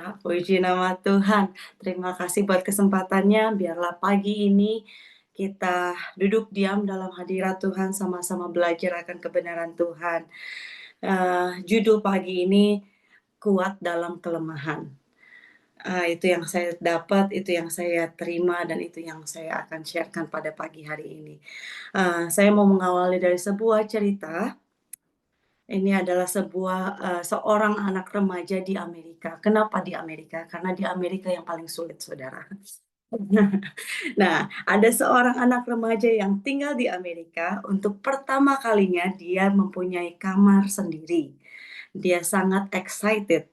Puji nama Tuhan. Terima kasih buat kesempatannya. Biarlah pagi ini kita duduk diam dalam hadirat Tuhan, sama-sama belajar akan kebenaran Tuhan. Judul pagi ini, kuat dalam kelemahan. Itu yang saya dapat, itu yang saya terima, dan itu yang saya akan sharekan pada pagi hari ini. Saya mau mengawali dari sebuah cerita. Ini adalah seorang anak remaja di Amerika. Kenapa di Amerika? Karena di Amerika yang paling sulit, saudara. Nah, ada seorang anak remaja yang tinggal di Amerika. Untuk pertama kalinya dia mempunyai kamar sendiri. Dia sangat excited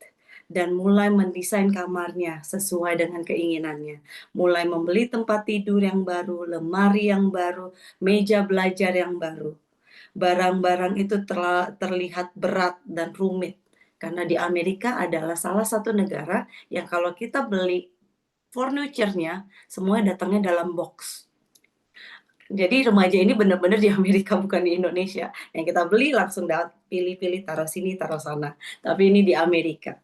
dan mulai mendesain kamarnya sesuai dengan keinginannya. Mulai membeli tempat tidur yang baru, lemari yang baru, meja belajar yang baru. Barang-barang itu terlihat berat dan rumit. Karena di Amerika adalah salah satu negara yang kalau kita beli furniture-nya, semua datangnya dalam box. Jadi remaja ini benar-benar di Amerika, bukan di Indonesia. Yang kita beli langsung pilih-pilih, taruh sini, taruh sana. Tapi ini di Amerika.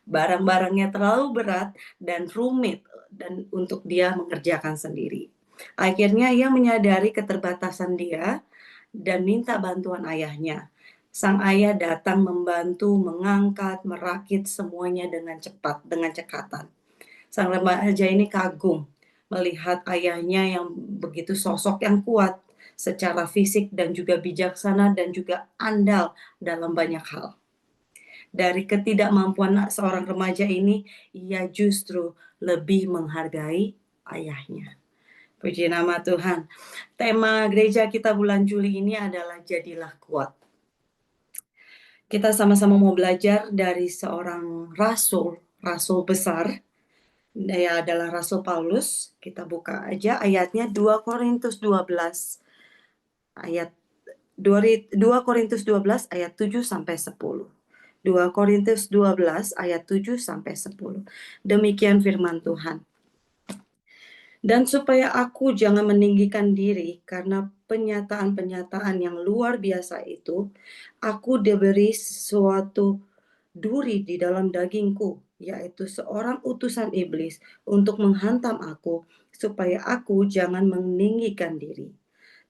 Barang-barangnya terlalu berat dan rumit dan untuk dia mengerjakan sendiri. Akhirnya ia menyadari keterbatasan dia dan minta bantuan ayahnya. Sang ayah datang membantu mengangkat, merakit semuanya dengan cepat, dengan cekatan. Sang remaja ini kagum melihat ayahnya yang begitu sosok yang kuat secara fisik dan juga bijaksana dan juga andal dalam banyak hal. Dari ketidakmampuan seorang remaja ini, ia justru lebih menghargai ayahnya. Puji nama Tuhan. Tema gereja kita bulan Juli ini adalah jadilah kuat. Kita sama-sama mau belajar dari seorang rasul besar. Dia adalah Rasul Paulus. Kita buka aja ayatnya 2 Korintus 12 ayat 2 Korintus 12 ayat 7 sampai 10. 2 Korintus 12 ayat 7 sampai 10. Demikian firman Tuhan. Dan supaya aku jangan meninggikan diri karena penyataan-penyataan yang luar biasa itu, aku diberi suatu duri di dalam dagingku, yaitu seorang utusan iblis untuk menghantam aku, supaya aku jangan meninggikan diri.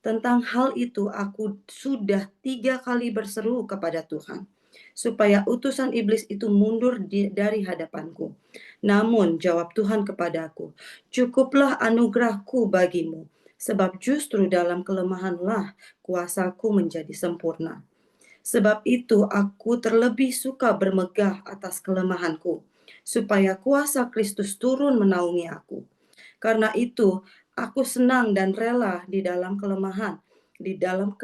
Tentang hal itu aku sudah 3 kali berseru kepada Tuhan, supaya utusan iblis itu mundur dari hadapanku. Namun jawab Tuhan kepadaku, cukuplah anugerahku bagimu, sebab justru dalam kelemahanlah kuasaku menjadi sempurna. Sebab itu aku terlebih suka bermegah atas kelemahanku, supaya kuasa Kristus turun menaungi aku. Karena itu aku senang dan rela di dalam kelemahan, di dalam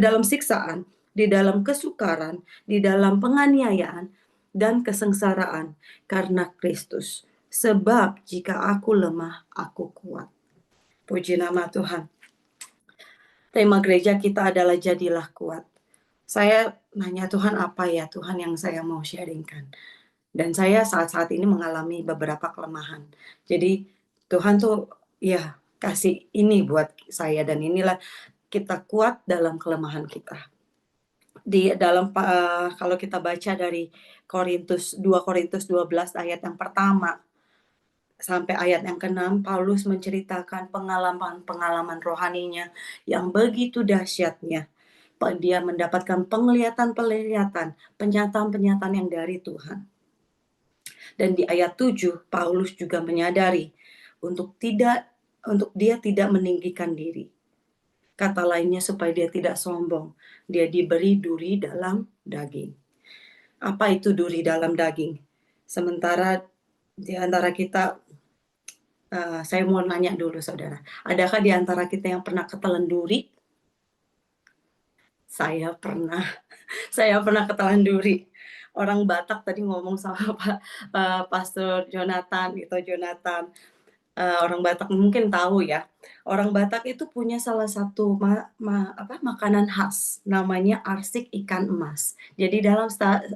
dalam siksaan, di dalam kesukaran, di dalam penganiayaan, dan kesengsaraan karena Kristus. Sebab jika aku lemah, aku kuat. Puji nama Tuhan. Tema gereja kita adalah jadilah kuat. Saya nanya Tuhan, apa ya Tuhan yang saya mau sharingkan? Dan saya saat-saat ini mengalami beberapa kelemahan. Jadi Tuhan tuh ya kasih ini buat saya, dan inilah kita kuat dalam kelemahan kita. Di dalam kalau kita baca dari 2 Korintus 12 ayat yang pertama sampai ayat yang ke-6, Paulus menceritakan pengalaman-pengalaman rohaninya yang begitu dahsyatnya. Dia mendapatkan penglihatan-penglihatan, penyataan-penyataan yang dari Tuhan. Dan di ayat 7, Paulus juga menyadari untuk dia tidak meninggikan diri. Kata lainnya supaya dia tidak sombong, dia diberi duri dalam daging. Apa itu duri dalam daging? Sementara di antara kita, saya mau nanya dulu saudara, adakah di antara kita yang pernah ketelan duri? Saya pernah ketelan duri. Orang Batak tadi ngomong sama Pastor Jonathan, orang Batak mungkin tahu ya. Orang Batak itu punya salah satu makanan khas, namanya arsik ikan emas. Jadi dalam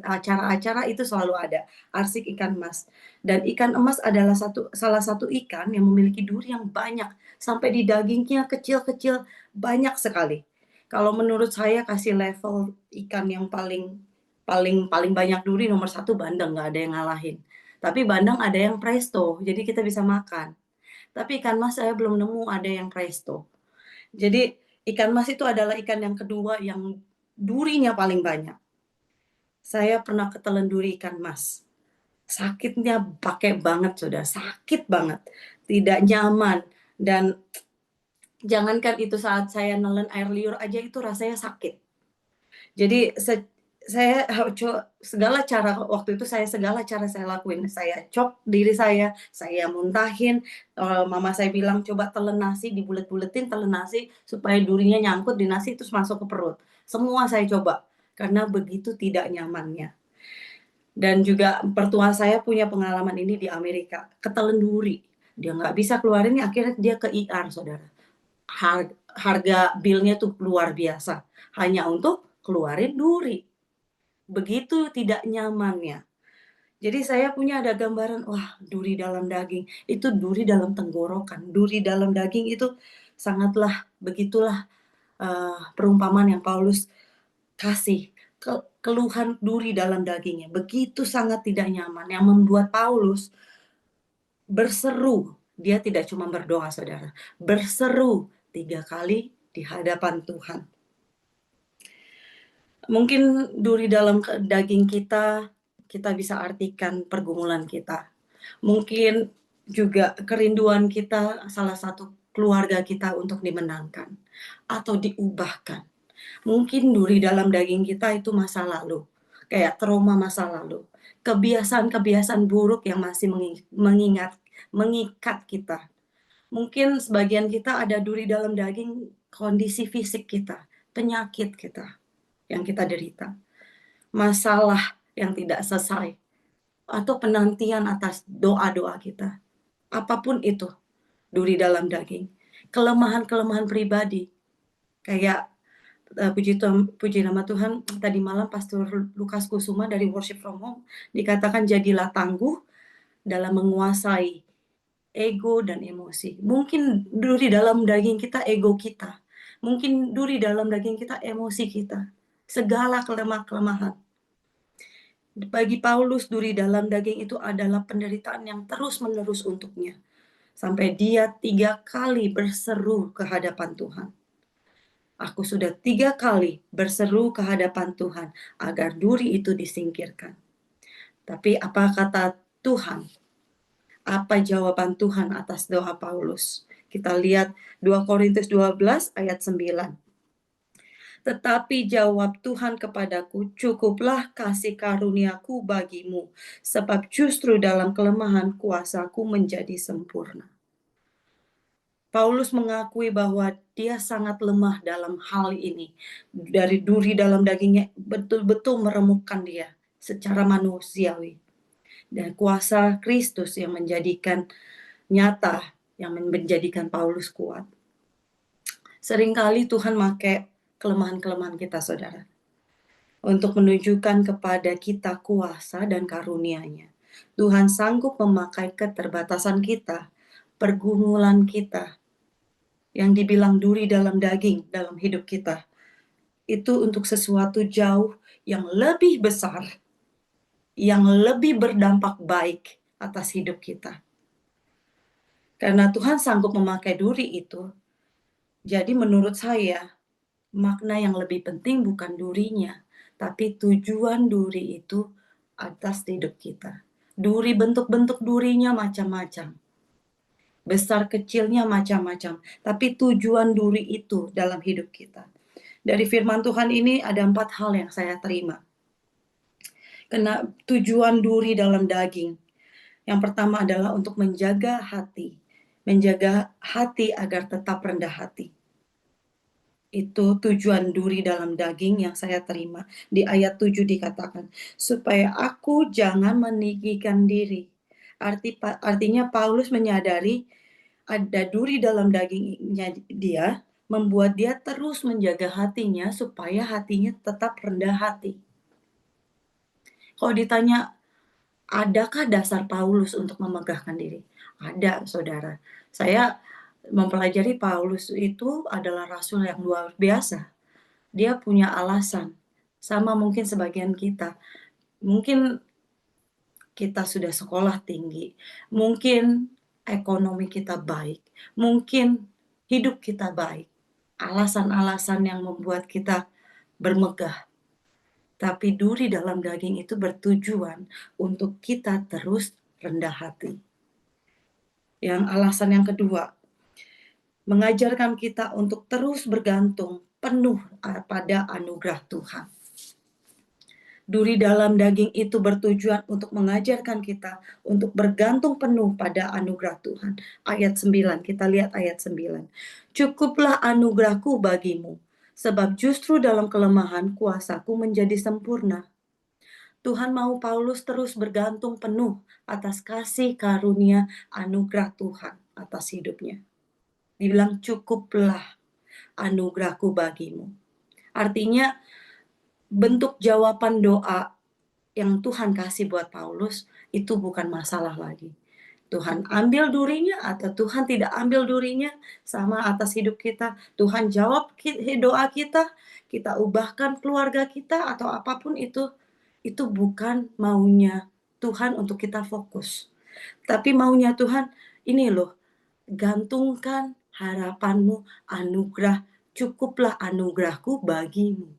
acara-acara itu selalu ada arsik ikan emas. Dan ikan emas adalah salah satu ikan yang memiliki duri yang banyak, sampai di dagingnya kecil-kecil, banyak sekali. Kalau menurut saya kasih level ikan yang paling paling paling banyak duri nomor satu bandeng, nggak ada yang ngalahin. Tapi bandeng ada yang presto, jadi kita bisa makan. Tapi ikan mas saya belum nemu ada yang presto. Jadi ikan mas itu adalah ikan yang kedua yang durinya paling banyak. Saya pernah ketelan duri ikan mas. Sakitnya pakai banget sudah, sakit banget. Tidak nyaman dan jangankan itu saat saya nelen air liur aja itu rasanya sakit. Jadi saya segala cara waktu itu segala cara saya lakuin. Saya cok diri saya muntahin. Mama saya bilang coba telan nasi, dibulet-buletin telan nasi supaya durinya nyangkut di nasi terus masuk ke perut. Semua saya coba karena begitu tidak nyamannya. Dan juga mertua saya punya pengalaman ini di Amerika, ketelan duri. Dia nggak bisa keluarin, akhirnya dia ke IR, saudara. Harga bilnya tuh luar biasa, hanya untuk keluarin duri. Begitu tidak nyamannya. Jadi saya punya ada gambaran, wah duri dalam daging, itu duri dalam tenggorokan, duri dalam daging itu sangatlah, begitulah perumpamaan yang Paulus kasih. Keluhan duri dalam dagingnya, begitu sangat tidak nyaman, yang membuat Paulus berseru. Dia tidak cuma berdoa, saudara, berseru 3 kali di hadapan Tuhan. Mungkin duri dalam daging kita bisa artikan pergumulan kita. Mungkin juga kerinduan kita, salah satu keluarga kita untuk dimenangkan atau diubahkan. Mungkin duri dalam daging kita itu masa lalu, kayak trauma masa lalu, kebiasaan-kebiasaan buruk yang masih mengikat kita. Mungkin sebagian kita ada duri dalam daging kondisi fisik kita, penyakit kita yang kita derita, masalah yang tidak selesai, atau penantian atas doa-doa kita. Apapun itu, duri dalam daging. Kelemahan-kelemahan pribadi, kayak puji nama Tuhan, tadi malam Pastor Lukas Kusuma dari Worship From Home dikatakan jadilah tangguh dalam menguasai ego dan emosi. Mungkin duri dalam daging kita ego kita. Mungkin duri dalam daging kita emosi kita. Segala kelemahan. Bagi Paulus, duri dalam daging itu adalah penderitaan yang terus-menerus untuknya. Sampai dia 3 kali berseru ke hadapan Tuhan. Aku sudah 3 kali berseru ke hadapan Tuhan agar duri itu disingkirkan. Tapi apa kata Tuhan? Apa jawaban Tuhan atas doa Paulus? Kita lihat 2 Korintus 12 ayat 9. Tetapi jawab Tuhan kepadaku, cukuplah kasih karuniaku bagimu, sebab justru dalam kelemahan kuasaku menjadi sempurna. Paulus mengakui bahwa dia sangat lemah dalam hal ini. Dari duri dalam dagingnya betul-betul meremukkan dia secara manusiawi. Dan kuasa Kristus yang menjadikan nyata, yang menjadikan Paulus kuat. Seringkali Tuhan pakai kelemahan-kelemahan kita, saudara, untuk menunjukkan kepada kita kuasa dan karunia-Nya. Tuhan sanggup memakai keterbatasan kita, pergumulan kita, yang dibilang duri dalam daging dalam hidup kita, itu untuk sesuatu jauh yang lebih besar, yang lebih berdampak baik atas hidup kita. Karena Tuhan sanggup memakai duri itu, jadi menurut saya, makna yang lebih penting bukan durinya, tapi tujuan duri itu atas hidup kita. Duri, bentuk-bentuk durinya macam-macam. Besar kecilnya macam-macam. Tapi tujuan duri itu dalam hidup kita. Dari firman Tuhan ini ada 4 hal yang saya terima. Karena tujuan duri dalam daging. Yang pertama adalah untuk menjaga hati. Menjaga hati agar tetap rendah hati. Itu tujuan duri dalam daging yang saya terima. Di ayat 7 dikatakan, supaya aku jangan meninggikan diri. Artinya Paulus menyadari ada duri dalam dagingnya dia, membuat dia terus menjaga hatinya supaya hatinya tetap rendah hati. Kalau ditanya, adakah dasar Paulus untuk memegahkan diri? Ada, saudara. Saya mempelajari Paulus itu adalah rasul yang luar biasa. Dia punya alasan. Sama mungkin sebagian kita, mungkin kita sudah sekolah tinggi, mungkin ekonomi kita baik, mungkin hidup kita baik, alasan-alasan yang membuat kita bermegah. Tapi duri dalam daging itu bertujuan untuk kita terus rendah hati. Yang alasan yang kedua, mengajarkan kita untuk terus bergantung penuh pada anugerah Tuhan. Duri dalam daging itu bertujuan untuk mengajarkan kita untuk bergantung penuh pada anugerah Tuhan. Ayat 9, kita lihat ayat 9. Cukuplah anugerahku bagimu, sebab justru dalam kelemahan kuasaku menjadi sempurna. Tuhan mau Paulus terus bergantung penuh atas kasih karunia anugerah Tuhan atas hidupnya. Dibilang cukuplah anugerahku bagimu. Artinya bentuk jawaban doa yang Tuhan kasih buat Paulus itu bukan masalah lagi. Tuhan ambil durinya atau Tuhan tidak ambil durinya sama atas hidup kita. Tuhan jawab doa kita, kita ubahkan keluarga kita atau apapun itu bukan maunya Tuhan untuk kita fokus. Tapi maunya Tuhan ini loh, gantungkan harapanmu anugerah, cukuplah anugerahku bagimu.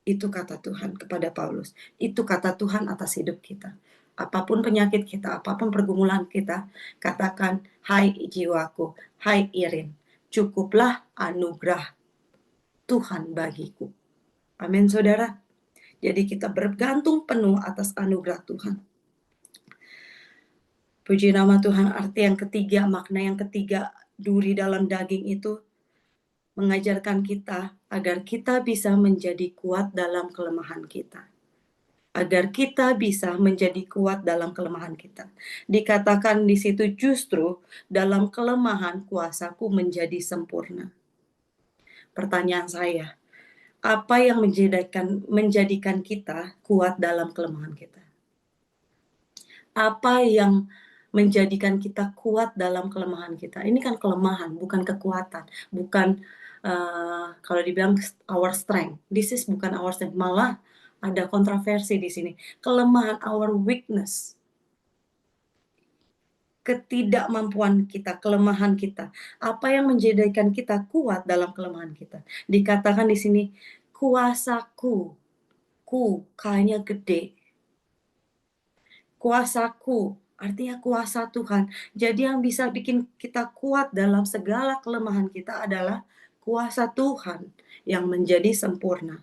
Itu kata Tuhan kepada Paulus. Itu kata Tuhan atas hidup kita. Apapun penyakit kita, apapun pergumulan kita, katakan, hai jiwaku, hai Irin, cukuplah anugerah Tuhan bagiku. Amin, saudara. Jadi kita bergantung penuh atas anugerah Tuhan. Puji nama Tuhan. Arti yang ketiga, makna yang ketiga, duri dalam daging itu mengajarkan kita agar kita bisa menjadi kuat dalam kelemahan kita. Agar kita bisa menjadi kuat dalam kelemahan kita. Dikatakan di situ justru dalam kelemahan kuasaku menjadi sempurna. Pertanyaan saya, apa yang menjadikan kita kuat dalam kelemahan kita? Apa yang menjadikan kita kuat dalam kelemahan kita? Ini kan kelemahan, bukan kekuatan, bukan kalau dibilang our strength. This is bukan our strength, malah ada kontroversi di sini. Kelemahan, our weakness. Ketidakmampuan kita, kelemahan kita. Apa yang menjadikan kita kuat dalam kelemahan kita? Dikatakan di sini, kuasaku. K-nya gede. Kuasaku, artinya kuasa Tuhan. Jadi yang bisa bikin kita kuat dalam segala kelemahan kita adalah kuasa Tuhan yang menjadi sempurna.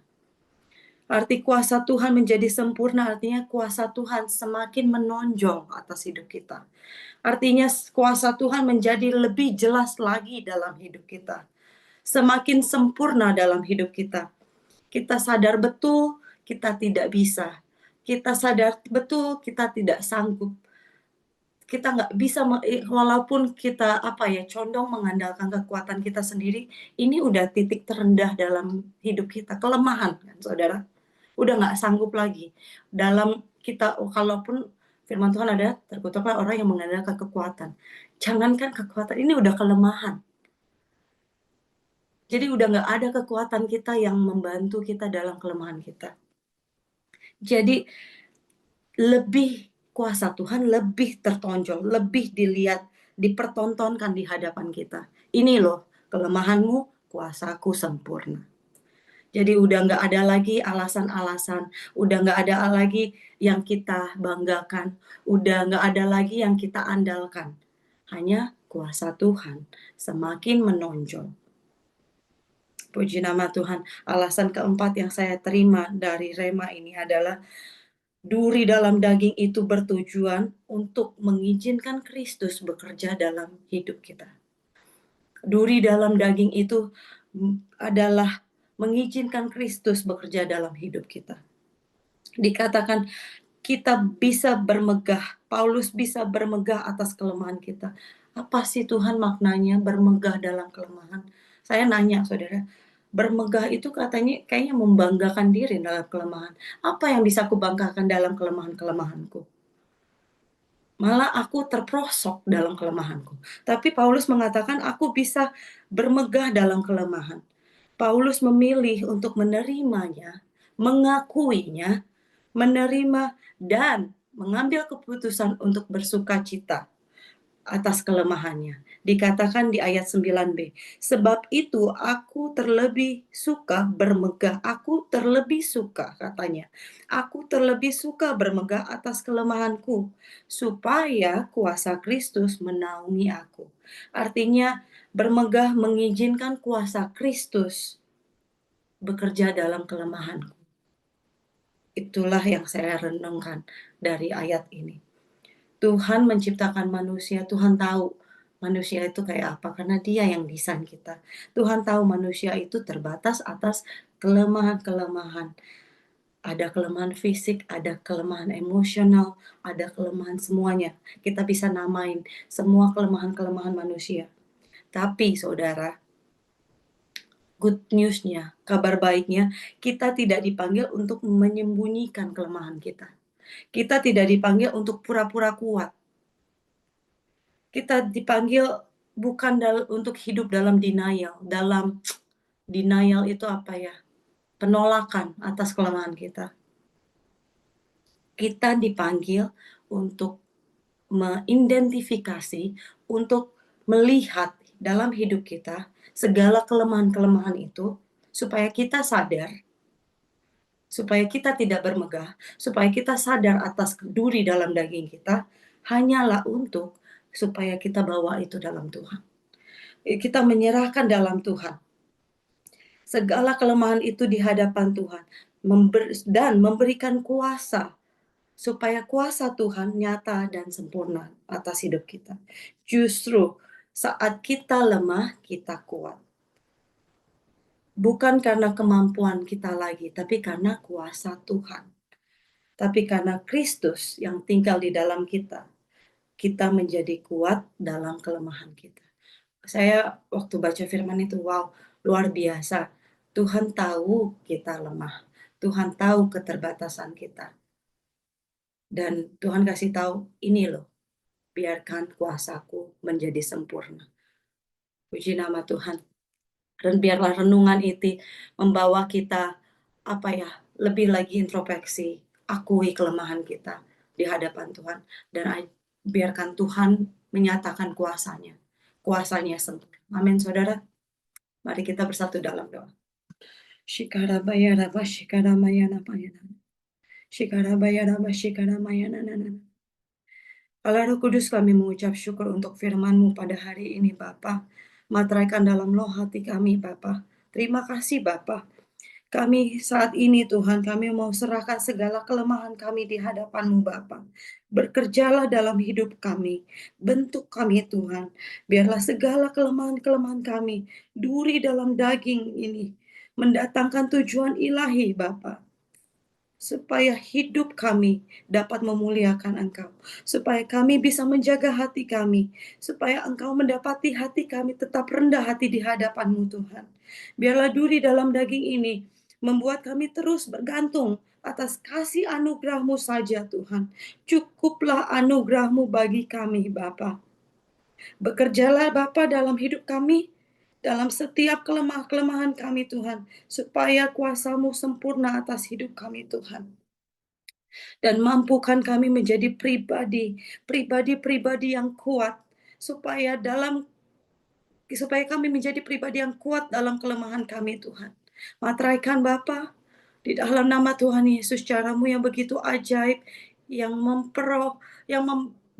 Arti kuasa Tuhan menjadi sempurna artinya kuasa Tuhan semakin menonjol atas hidup kita. Artinya kuasa Tuhan menjadi lebih jelas lagi dalam hidup kita. Semakin sempurna dalam hidup kita. Kita sadar betul kita tidak bisa. Kita sadar betul kita tidak sanggup. Kita nggak bisa, walaupun kita condong mengandalkan kekuatan kita sendiri, ini udah titik terendah dalam hidup kita, kelemahan kan saudara. Udah nggak sanggup lagi. Dalam kita, kalaupun firman Tuhan ada, terkutuklah orang yang mengandalkan kekuatan. Jangankan kekuatan, ini udah kelemahan. Jadi udah nggak ada kekuatan kita yang membantu kita dalam kelemahan kita. Jadi lebih kuasa Tuhan lebih tertonjol, lebih dilihat, dipertontonkan di hadapan kita. Ini loh, kelemahanmu, kuasaku sempurna. Jadi udah nggak ada lagi alasan-alasan, udah nggak ada lagi yang kita banggakan, udah nggak ada lagi yang kita andalkan. Hanya kuasa Tuhan semakin menonjol. Puji nama Tuhan. Alasan keempat yang saya terima dari Rema ini adalah duri dalam daging itu bertujuan untuk mengizinkan Kristus bekerja dalam hidup kita. Duri dalam daging itu adalah mengizinkan Kristus bekerja dalam hidup kita. Dikatakan kita bisa bermegah, Paulus bisa bermegah atas kelemahan kita. Apa sih Tuhan maknanya bermegah dalam kelemahan? Saya nanya saudara, bermegah itu katanya kayaknya membanggakan diri dalam kelemahan. Apa yang bisa aku banggakan dalam kelemahan-kelemahanku? Malah aku terperosok dalam kelemahanku. Tapi Paulus mengatakan aku bisa bermegah dalam kelemahan. Paulus memilih untuk menerimanya mengakuinya, menerima, dan mengambil keputusan untuk bersukacita atas kelemahannya. Dikatakan di ayat 9b, sebab itu aku terlebih suka bermegah, aku terlebih suka katanya, aku terlebih suka bermegah atas kelemahanku, supaya kuasa Kristus menaungi aku. Artinya, bermegah mengizinkan kuasa Kristus bekerja dalam kelemahanku. Itulah yang saya renungkan dari ayat ini. Tuhan menciptakan manusia, Tuhan tahu manusia itu kayak apa, karena Dia yang desain kita. Tuhan tahu manusia itu terbatas atas kelemahan-kelemahan. Ada kelemahan fisik, ada kelemahan emosional, ada kelemahan semuanya. Kita bisa namain semua kelemahan-kelemahan manusia. Tapi saudara, good news-nya, kabar baiknya, kita tidak dipanggil untuk menyembunyikan kelemahan kita. Kita tidak dipanggil untuk pura-pura kuat. Kita dipanggil bukan untuk hidup dalam denial. Denial itu apa ya? Penolakan atas kelemahan kita. Kita dipanggil untuk mengidentifikasi, untuk melihat dalam hidup kita segala kelemahan-kelemahan itu, supaya kita sadar, supaya kita tidak bermegah, supaya kita sadar atas duri dalam daging kita, hanyalah untuk supaya kita bawa itu dalam Tuhan. Kita menyerahkan dalam Tuhan. Segala kelemahan itu di hadapan Tuhan. Dan memberikan kuasa supaya kuasa Tuhan nyata dan sempurna atas hidup kita. Justru saat kita lemah, kita kuat. Bukan karena kemampuan kita lagi, tapi karena kuasa Tuhan. Tapi karena Kristus yang tinggal di dalam kita, kita menjadi kuat dalam kelemahan kita. Saya waktu baca firman itu, wow, luar biasa. Tuhan tahu kita lemah. Tuhan tahu keterbatasan kita. Dan Tuhan kasih tahu, ini loh, biarkan kuasaku menjadi sempurna. Puji nama Tuhan. Dan biarlah renungan itu membawa kita, lebih lagi introspeksi, akui kelemahan kita di hadapan Tuhan. Dan biarkan Tuhan menyatakan kuasanya. Kuasanya sempurna. Amin, saudara. Mari kita bersatu dalam doa. Shikarabayaraba shikaramayanabayana. Shikarabayaraba shikaramayana. Allah Roh Kudus, kami mengucap syukur untuk firman-Mu pada hari ini Bapa. Materaikan dalam loh hati kami Bapa. Terima kasih Bapa. Kami saat ini Tuhan, kami mau serahkan segala kelemahan kami di hadapan-Mu Bapa. Bekerjalah dalam hidup kami, bentuk kami Tuhan. Biarlah segala kelemahan-kelemahan kami, duri dalam daging ini, mendatangkan tujuan ilahi Bapa. Supaya hidup kami dapat memuliakan Engkau. Supaya kami bisa menjaga hati kami. Supaya Engkau mendapati hati kami tetap rendah hati di hadapan-Mu Tuhan. Biarlah duri dalam daging ini membuat kami terus bergantung atas kasih anugerah-Mu saja Tuhan. Cukuplah anugerah-Mu bagi kami Bapa. Bekerjalah Bapa dalam hidup kami, dalam setiap kelemahan kami Tuhan, supaya kuasa-Mu sempurna atas hidup kami Tuhan. Dan mampukan kami menjadi pribadi yang kuat, supaya kami menjadi pribadi yang kuat dalam kelemahan kami Tuhan. Materaikan Bapa, di dalam nama Tuhan Yesus, cara-Mu yang begitu ajaib,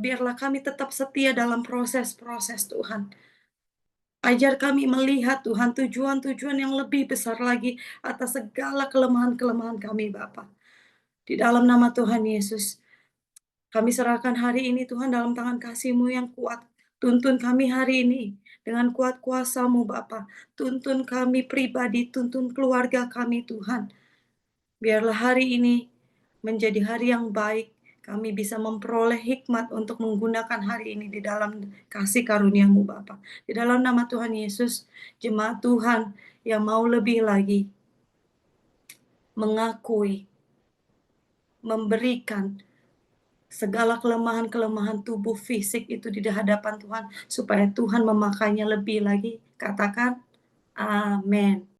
biarlah kami tetap setia dalam proses-proses Tuhan. Ajar kami melihat Tuhan tujuan-tujuan yang lebih besar lagi atas segala kelemahan-kelemahan kami Bapa. Di dalam nama Tuhan Yesus, kami serahkan hari ini Tuhan dalam tangan kasih-Mu yang kuat. Tuntun kami hari ini dengan kuat kuasa-Mu Bapa. Tuntun kami pribadi, tuntun keluarga kami Tuhan. Biarlah hari ini menjadi hari yang baik. Kami bisa memperoleh hikmat untuk menggunakan hari ini di dalam kasih karunia-Mu Bapa. Di dalam nama Tuhan Yesus, jemaat Tuhan yang mau lebih lagi mengakui, memberikan segala kelemahan-kelemahan tubuh fisik itu di hadapan Tuhan, supaya Tuhan memakainya lebih lagi. Katakan, amin.